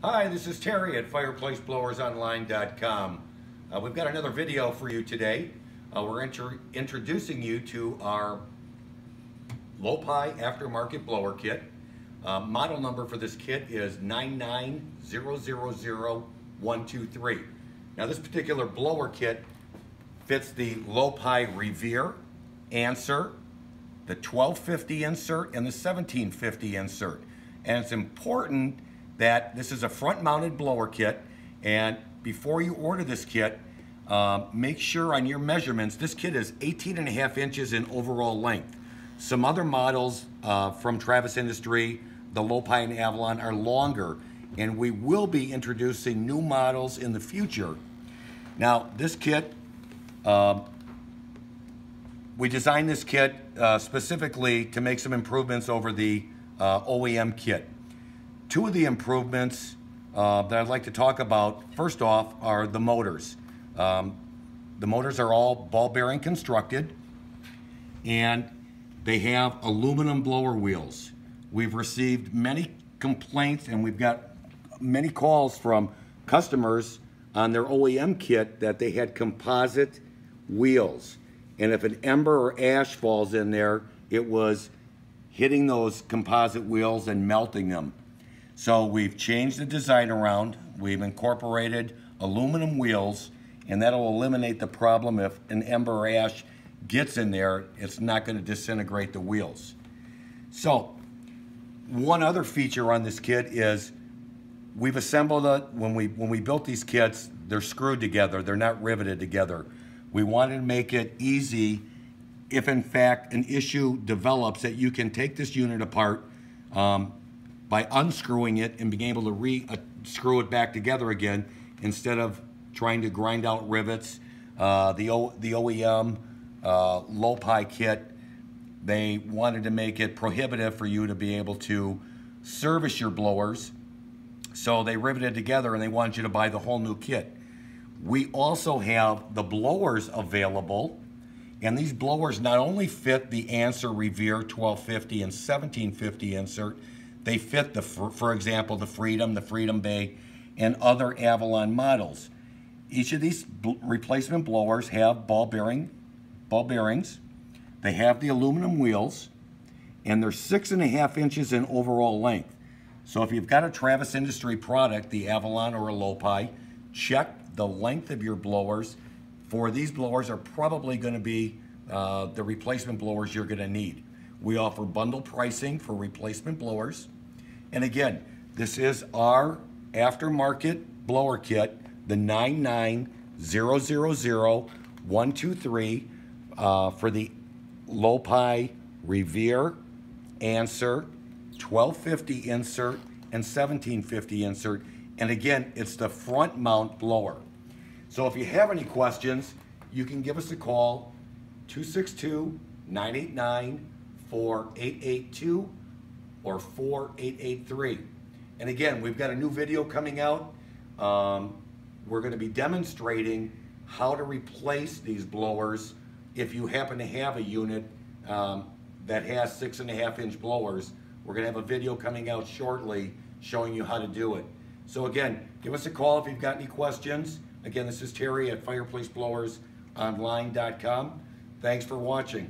Hi, this is Terry at fireplaceblowersonline.com. We've got another video for you today. We're introducing you to our Lopi aftermarket blower kit. Model number for this kit is 9900123. Now this particular blower kit fits the Lopi Revere answer, the 1250 insert, and the 1750 insert. And it's important that this is a front-mounted blower kit, and before you order this kit, make sure on your measurements, this kit is 18.5 inches in overall length. Some other models from Travis Industry, the Lopi and Avalon, are longer, and we will be introducing new models in the future. Now, this kit, we designed this kit specifically to make some improvements over the OEM kit. Two of the improvements that I'd like to talk about, first off, are the motors. The motors are all ball bearing constructed, and they have aluminum blower wheels. We've received many complaints, and we've got many calls from customers on their OEM kit that they had composite wheels. And if an ember or ash falls in there, it was hitting those composite wheels and melting them. So we've changed the design around. We've incorporated aluminum wheels, and that'll eliminate the problem. If an ember or ash gets in there, it's not going to disintegrate the wheels. So one other feature on this kit is we've assembled it. When we built these kits, they're screwed together. They're not riveted together. We wanted to make it easy if in fact an issue develops that you can take this unit apart by unscrewing it and being able to screw it back together again instead of trying to grind out rivets. The OEM Lopi kit, they wanted to make it prohibitive for you to be able to service your blowers, so they riveted together and they wanted you to buy the whole new kit. We also have the blowers available, and these blowers not only fit the Answer Revere 1250 and 1750 insert, they fit, for example, the Freedom Bay, and other Avalon models. Each of these replacement blowers have ball bearings. They have the aluminum wheels, and they're 6.5 inches in overall length. So if you've got a Travis Industry product, the Avalon or a Lopi, check the length of your blowers. For these blowers are probably going to be the replacement blowers you're going to need. We offer bundle pricing for replacement blowers. And again, this is our aftermarket blower kit, the 9900123 for the Lopi Revere Answer 1250 insert and 1750 insert. And again, it's the front mount blower. So if you have any questions, you can give us a call, 262-989-4882 or 4883. And again, we've got a new video coming out. We're going to be demonstrating how to replace these blowers if you happen to have a unit that has 6.5 inch blowers. We're going to have a video coming out shortly showing you how to do it. So again, give us a call if you've got any questions. Again, this is Terry at fireplaceblowersonline.com. Thanks for watching.